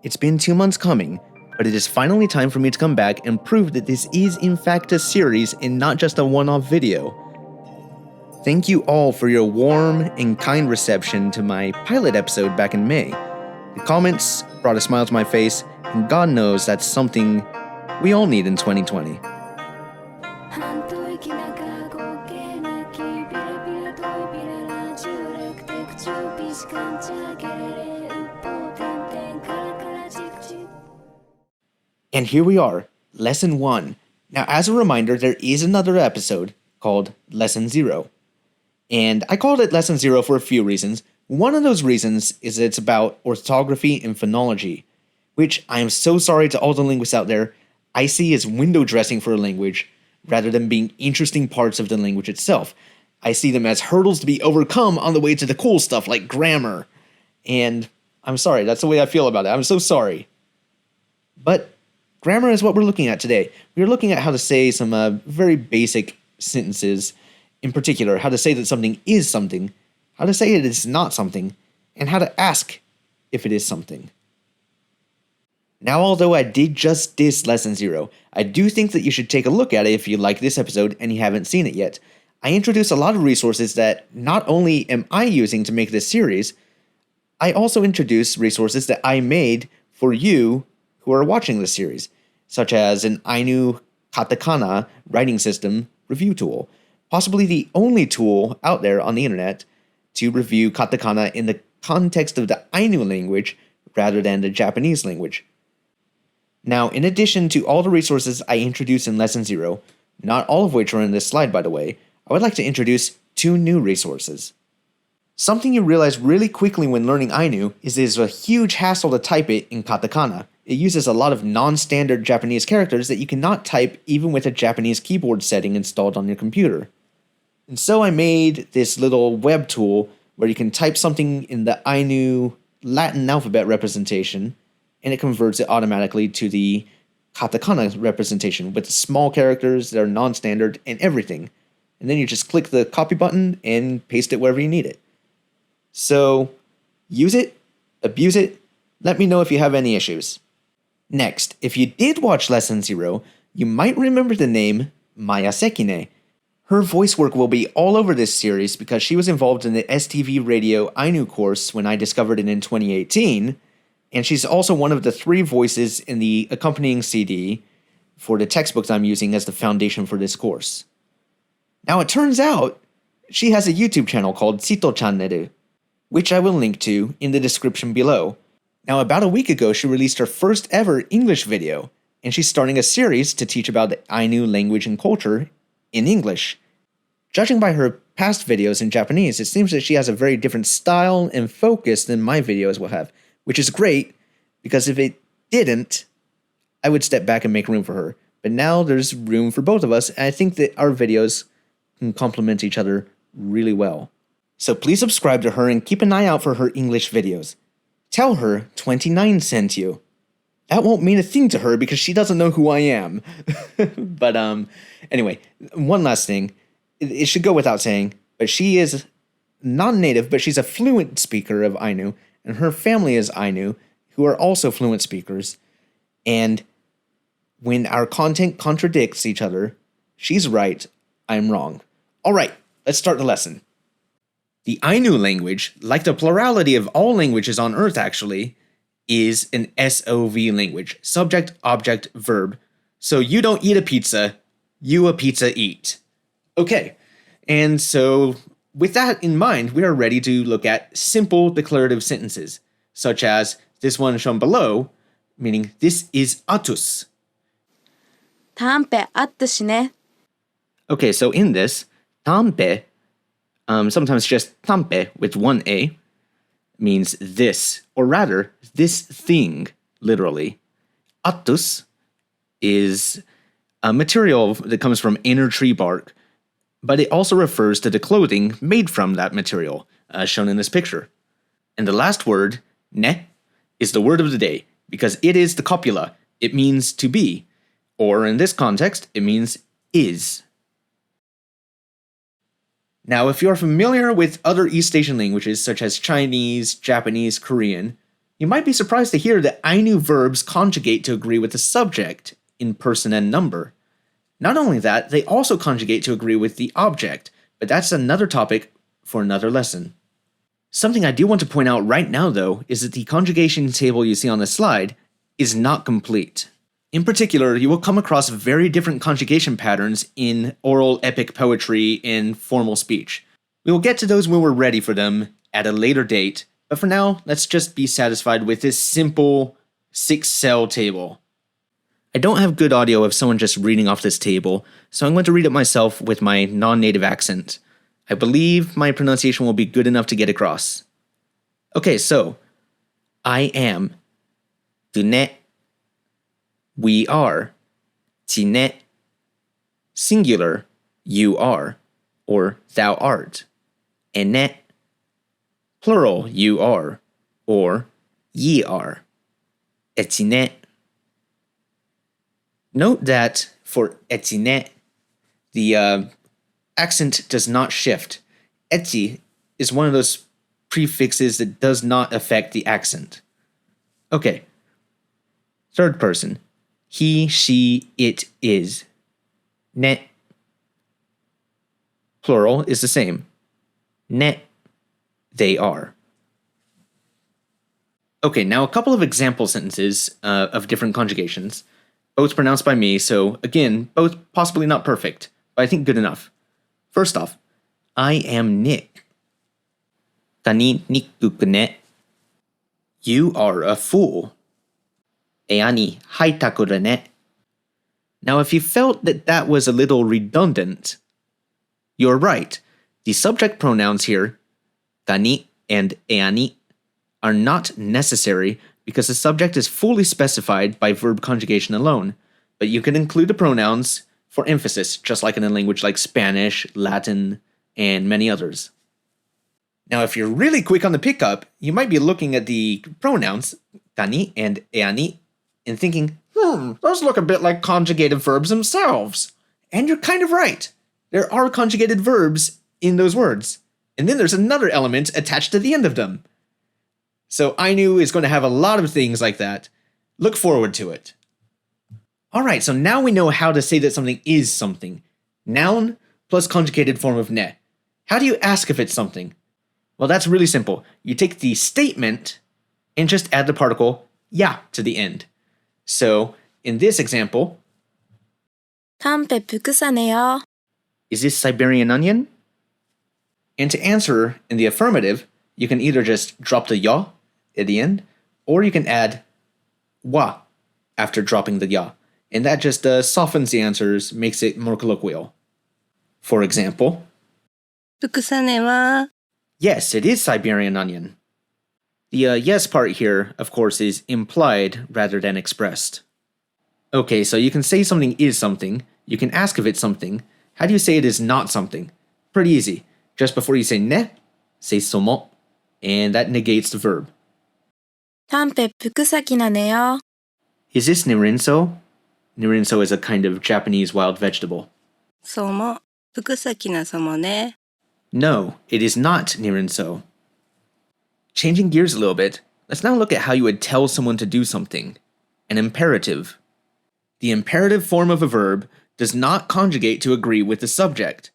It's been 2 months coming, but it is finally time for me to come back and prove that this is in fact a series and not just a one-off video. Thank you all for your warm and kind reception to my pilot episode back in May. The comments brought a smile to my face, and God knows that's something we all need in 2020. And here we are, Lesson 1. Now, as a reminder, there is another episode called Lesson 0. And I called it Lesson 0 for a few reasons. One of those reasons is that it's about orthography and phonology, which I am so sorry to all the linguists out there, I see as window dressing for a language rather than being interesting parts of the language itself. I see them as hurdles to be overcome on the way to the cool stuff like grammar. And I'm sorry, that's the way I feel about it. I'm so sorry. But grammar is what we're looking at today. We're looking at how to say some very basic sentences, in particular, how to say that something is something, how to say it is not something, and how to ask if it is something. Now, although I did just diss Lesson 0, I do think that you should take a look at it if you like this episode and you haven't seen it yet. I introduce a lot of resources that not only am I using to make this series, I also introduce resources that I made for you who are watching this series, such as an Ainu katakana writing system review tool, possibly the only tool out there on the internet to review katakana in the context of the Ainu language rather than the Japanese language. Now, in addition to all the resources I introduced in Lesson 0, not all of which are in this slide by the way, I would like to introduce 2 new resources. Something you realize really quickly when learning Ainu is it is a huge hassle to type it in katakana. It uses a lot of non-standard Japanese characters that you cannot type even with a Japanese keyboard setting installed on your computer. And so I made this little web tool where you can type something in the Ainu Latin alphabet representation, and it converts it automatically to the katakana representation with small characters that are non-standard and everything. And then you just click the copy button and paste it wherever you need it. So, use it, abuse it, let me know if you have any issues. Next, if you did watch Lesson 0, you might remember the name Maya Sekine. Her voice work will be all over this series because she was involved in the STV Radio Ainu course when I discovered it in 2018, and she's also one of the 3 voices in the accompanying CD for the textbooks I'm using as the foundation for this course. Now it turns out, she has a YouTube channel called Sito Channeru, which I will link to in the description below. Now, about a week ago, she released her first ever English video, and she's starting a series to teach about the Ainu language and culture in English. Judging by her past videos in Japanese, it seems that she has a very different style and focus than my videos will have, which is great, because if it didn't, I would step back and make room for her. But now there's room for both of us, and I think that our videos can complement each other really well. So please subscribe to her and keep an eye out for her English videos. Tell her 29 sent you. That won't mean a thing to her because she doesn't know who I am. But anyway, one last thing. It should go without saying, but she is non-native, but she's a fluent speaker of Ainu, and her family is Ainu, who are also fluent speakers. And when our content contradicts each other, she's right, I'm wrong. All right, let's start the lesson. The Ainu language, like the plurality of all languages on Earth actually, is an SOV language, subject, object, verb. So you don't eat a pizza, you a pizza eat. Okay, and so with that in mind, we are ready to look at simple declarative sentences, such as this one shown below, meaning this is atus. タンペあったしね. Okay, so in this, tampe, sometimes just tampe with one A, means this, or rather, this thing, literally. Atus is a material that comes from inner tree bark, but it also refers to the clothing made from that material, as shown in this picture. And the last word, ne, is the word of the day, because it is the copula. It means to be, or in this context, it means is. Now, if you're familiar with other East Asian languages such as Chinese, Japanese, Korean, You might be surprised to hear that Ainu verbs conjugate to agree with the subject in person and number. Not only that, they also conjugate to agree with the object, but that's another topic for another lesson. Something I do want to point out right now, though, is that the conjugation table you see on the slide is not complete. In particular, you will come across very different conjugation patterns in oral epic poetry and formal speech. We will get to those when we're ready for them at a later date, but for now, let's just be satisfied with this simple 6-cell table. I don't have good audio of someone just reading off this table, so I'm going to read it myself with my non-native accent. I believe my pronunciation will be good enough to get across. Okay, so, I am, dune, we are, tine, singular, you are, or thou art, ene, plural, you are, or ye are, etine. Note that for etine, the accent does not shift. Eti is one of those prefixes that does not affect the accent. Okay. Third person. He, she, it is. Ne. Plural is the same. Ne. They are. Okay, now a couple of example sentences of different conjugations. Both pronounced by me, so again, both possibly not perfect, but I think good enough. First off, I am Nick. Tani nikkuku ne. You are a fool. Eani haitakura ne. Now, if you felt that that was a little redundant, you're right. The subject pronouns here, tani and eani, are not necessary because the subject is fully specified by verb conjugation alone, but you can include the pronouns for emphasis, just like in a language like Spanish, Latin, and many others. Now, if you're really quick on the pickup, you might be looking at the pronouns, tani and eani, and thinking, those look a bit like conjugated verbs themselves. And you're kind of right. There are conjugated verbs in those words. And then there's another element attached to the end of them. So Ainu is going to have a lot of things like that. Look forward to it. Alright, so now we know how to say that something is something. Noun plus conjugated form of ne. How do you ask if it's something? Well, that's really simple. You take the statement and just add the particle ya to the end. So, in this example, 담배 부끄사네요. is this Siberian onion? And to answer in the affirmative, you can either just drop the ya at the end, or you can add wa after dropping the ya. And that just softens the answers, makes it more colloquial. For example, 福さねは yes, it is Siberian onion. The yes part here, of course, is implied rather than expressed. Okay, so you can say something is something, you can ask if it's something. How do you say it is not something? Pretty easy. Just before you say ne, say somo, and that negates the verb. 담배 부끄사기 나네요. Is this nirinso? Nirinso is a kind of Japanese wild vegetable. そうも福崎なそもね No, it is not nirinso. Changing gears a little bit, let's now look at how you would tell someone to do something. An imperative. The imperative form of a verb does not conjugate to agree with the subject.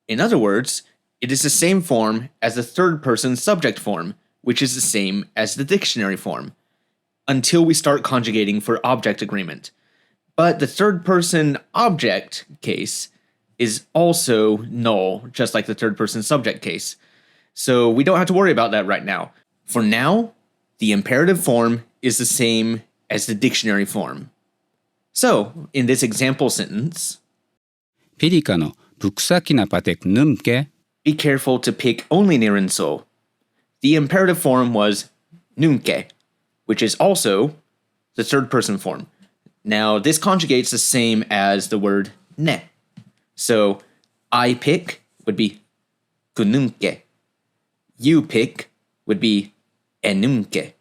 In other words, it is the same form as the third-person subject form, which is the same as the dictionary form, until we start conjugating for object agreement. But the third-person object case is also null, just like the third-person subject case. So we don't have to worry about that right now. For now, the imperative form is the same as the dictionary form. So, in this example sentence, 피리카노 북사키나 파텍 numke be careful to pick only nirinso. The imperative form was nunke, which is also the third-person form. Now, this conjugates the same as the word ne. So, I pick would be kununke. You pick would be enunke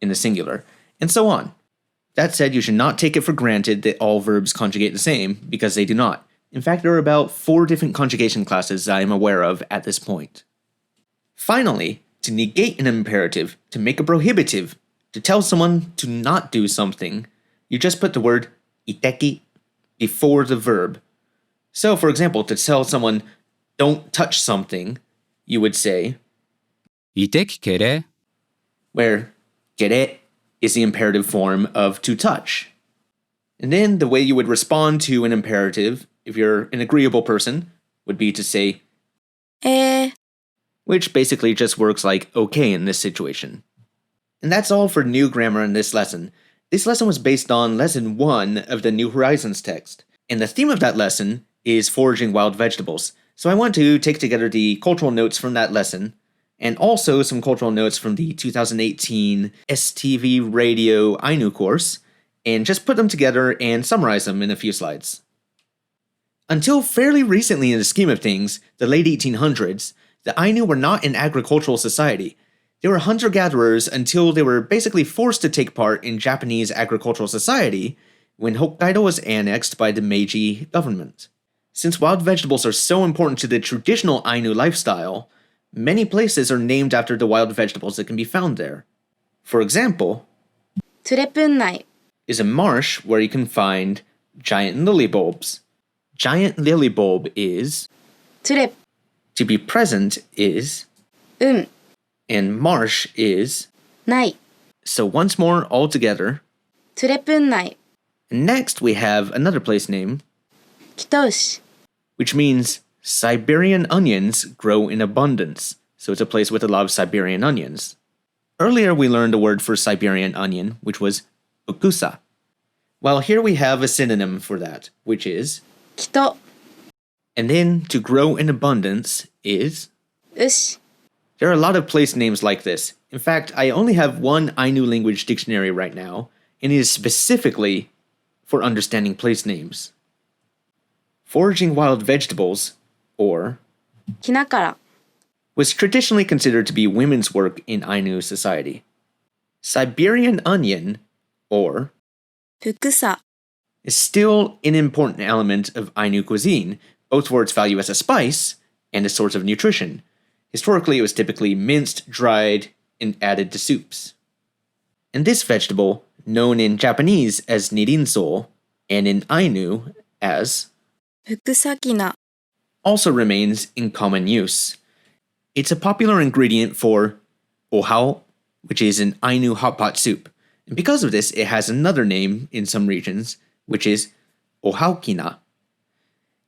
in the singular, and so on. That said, you should not take it for granted that all verbs conjugate the same, because they do not. In fact, there are about 4 different conjugation classes I am aware of at this point. Finally, to negate an imperative, to make a prohibitive, To tell someone to not do something, you just put the word iteki before the verb. So, for example, to tell someone, don't touch something, you would say, いてきけれ where kere is the imperative form of to touch. And then the way you would respond to an imperative, if you're an agreeable person, would be to say, えー、 which basically just works like okay in this situation. And that's all for new grammar in this lesson. This lesson was based on lesson 1 of the New Horizons text, and the theme of that lesson is foraging wild vegetables. So I want to take together the cultural notes from that lesson, and also some cultural notes from the 2018 STV Radio Ainu course, and just put them together and summarize them in a few slides. Until fairly recently in the scheme of things, the late 1800s, the Ainu were not an agricultural society. They were hunter-gatherers until they were basically forced to take part in Japanese agricultural society when Hokkaido was annexed by the Meiji government. Since wild vegetables are so important to the traditional Ainu lifestyle, many places are named after the wild vegetables that can be found there. For example, トゥレプン内 is a marsh where you can find giant lily bulbs. Giant lily bulb is, トゥレ to be present is, うん and marsh is. ない So once more, all together. トゥレプン内 Next, we have another place name, 北牛 which means Siberian onions grow in abundance. So it's a place with a lot of Siberian onions. Earlier, we learned a word for Siberian onion, which was bukusa. Well, here we have a synonym for that, which is, 人 and then to grow in abundance is. 牛 There are a lot of place names like this. In fact, I only have one Ainu language dictionary right now, and it is specifically for understanding place names. Foraging wild vegetables, or, ひなから was traditionally considered to be women's work in Ainu society. Siberian onion, or, ふくさ is still an important element of Ainu cuisine, both for its value as a spice and a source of nutrition. Historically, it was typically minced, dried, and added to soups. And this vegetable, known in Japanese as nirinso, and in Ainu as, ふくさきな also remains in common use. It's a popular ingredient for ohao, which is an Ainu hot pot soup. And because of this, it has another name in some regions, which is ohaokina.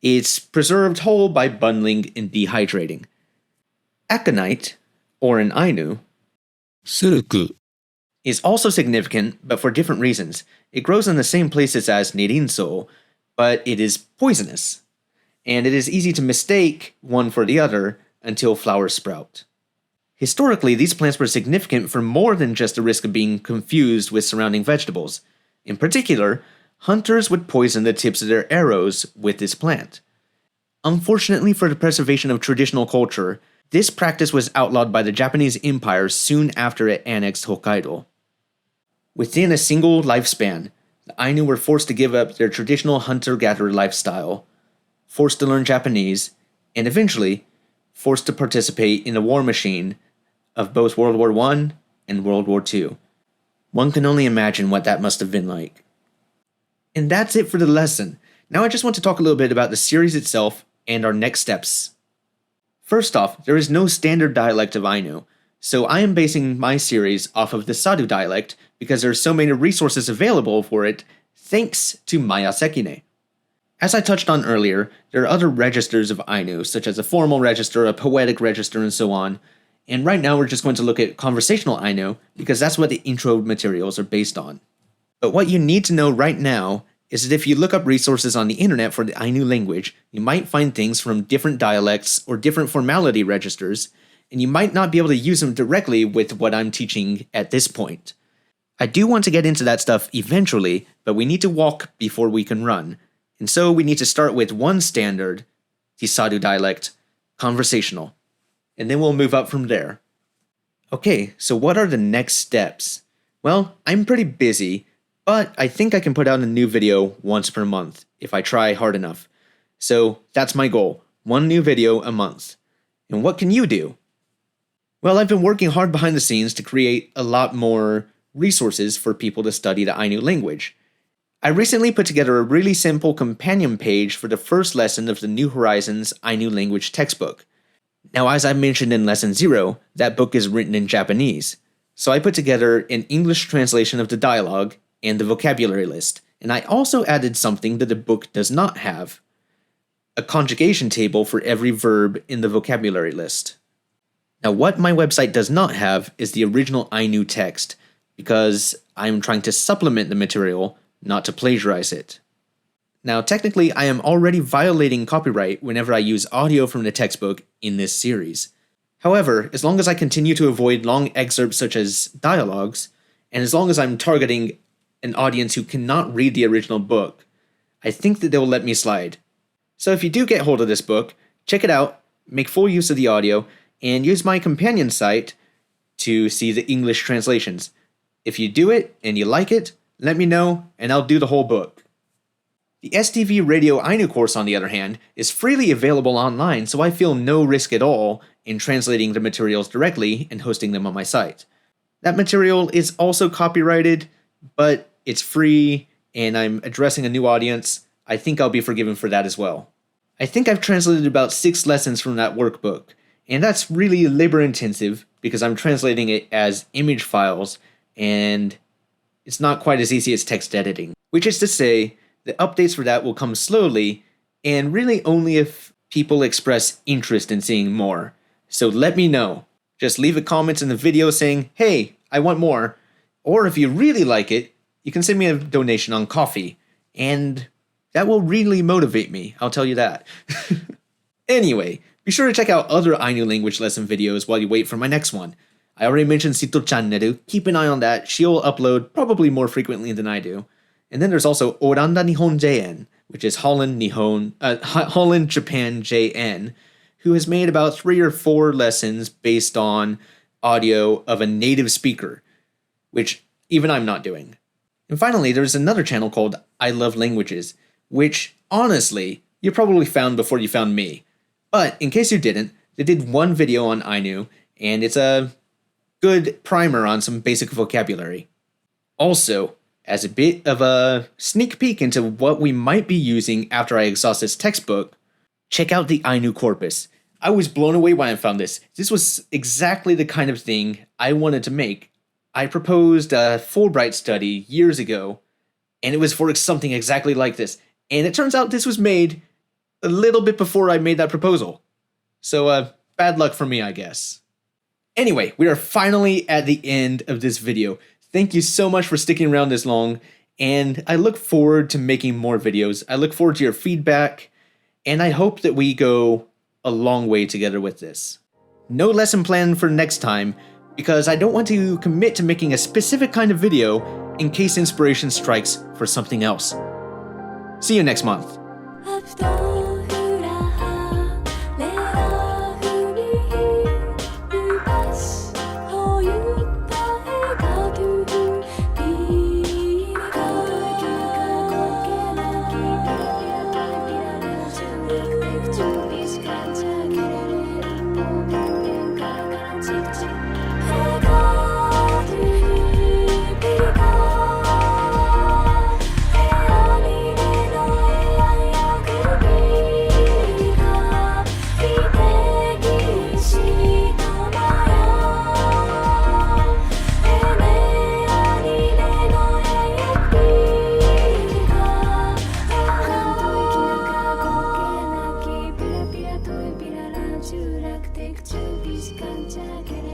It's preserved whole by bundling and dehydrating. Aconite, or in Ainu, するく is also significant, but for different reasons. It grows in the same places as nirinso, but it is poisonous. And it is easy to mistake one for the other until flowers sprout. Historically, these plants were significant for more than just the risk of being confused with surrounding vegetables. In particular, hunters would poison the tips of their arrows with this plant. Unfortunately for the preservation of traditional culture, this practice was outlawed by the Japanese Empire soon after it annexed Hokkaido. Within a single lifespan, the Ainu were forced to give up their traditional hunter-gatherer lifestyle, forced to learn Japanese, and eventually forced to participate in the war machine of both World War I and World War II. One can only imagine what that must have been like. And that's it for the lesson. Now I just want to talk a little bit about the series itself and our next steps. First off, there is no standard dialect of Ainu, so I am basing my series off of the Sadu dialect because there are so many resources available for it thanks to Maya Sekine. As I touched on earlier, there are other registers of Ainu, such as a formal register, a poetic register, and so on, and right now we're just going to look at conversational Ainu because that's what the intro materials are based on. But what you need to know right now is that if you look up resources on the internet for the Ainu language, you might find things from different dialects or different formality registers, and you might not be able to use them directly with what I'm teaching at this point. I do want to get into that stuff eventually, but we need to walk before we can run, and so we need to start with one standard, the Sadu dialect, conversational, and then we'll move up from there. Okay, so what are the next steps? Well, I'm pretty busy, but I think I can put out a new video once per month if I try hard enough. So that's my goal, one new video a month. And what can you do? Well, I've been working hard behind the scenes to create a lot more resources for people to study the Ainu language. I recently put together a really simple companion page for the first lesson of the New Horizons Ainu language textbook. Now, as I mentioned in Lesson 0, that book is written in Japanese, so I put together an English translation of the dialogue and the vocabulary list, and I also added something that the book does not have: a conjugation table for every verb in the vocabulary list. Now, what my website does not have is the original Ainu text, because I'm trying to supplement the material, not to plagiarize it. Now, technically, I am already violating copyright whenever I use audio from the textbook in this series. However, as long as I continue to avoid long excerpts such as dialogues, and as long as I'm targeting an audience who cannot read the original book, I think that they will let me slide. So if you do get hold of this book, check it out, make full use of the audio, and use my companion site to see the English translations. If you do it and you like it, let me know and I'll do the whole book. The STV Radio Ainu course, on the other hand, is freely available online, so I feel no risk at all in translating the materials directly and hosting them on my site. That material is also copyrighted, but it's free and I'm addressing a new audience. I think I'll be forgiven for that as well. I think I've translated about 6 lessons from that workbook, and that's really labor intensive because I'm translating it as image files and it's not quite as easy as text editing. Which is to say, the updates for that will come slowly and really only if people express interest in seeing more. So let me know. Just leave a comment in the video saying, hey, I want more. Or if you really like it, you can send me a donation on Ko-fi. And that will really motivate me, I'll tell you that. Anyway, be sure to check out other Ainu language lesson videos while you wait for my next one. I already mentioned Sito Channel, keep an eye on that, she'll upload probably more frequently than I do. And then there's also Oranda Nihon JN, which is Holland Japan JN, who has made about 3 or 4 lessons based on audio of a native speaker, which even I'm not doing. And finally, there's another channel called I Love Languages, which, honestly, you probably found before you found me. But in case you didn't, they did one video on Ainu, and it's a good primer on some basic vocabulary. Also, as a bit of a sneak peek into what we might be using after I exhaust this textbook, check out the Ainu corpus. I was blown away when I found this. This was exactly the kind of thing I wanted to make. I proposed a Fulbright study years ago, and it was for something exactly like this. And it turns out this was made a little bit before I made that proposal. So, bad luck for me, I guess. Anyway, we are finally at the end of this video. Thank you so much for sticking around this long, and I look forward to making more videos. I look forward to your feedback, and I hope that we go a long way together with this. No lesson plan for next time, because I don't want to commit to making a specific kind of video in case inspiration strikes for something else. See you next month. Jurak tek cubis kanca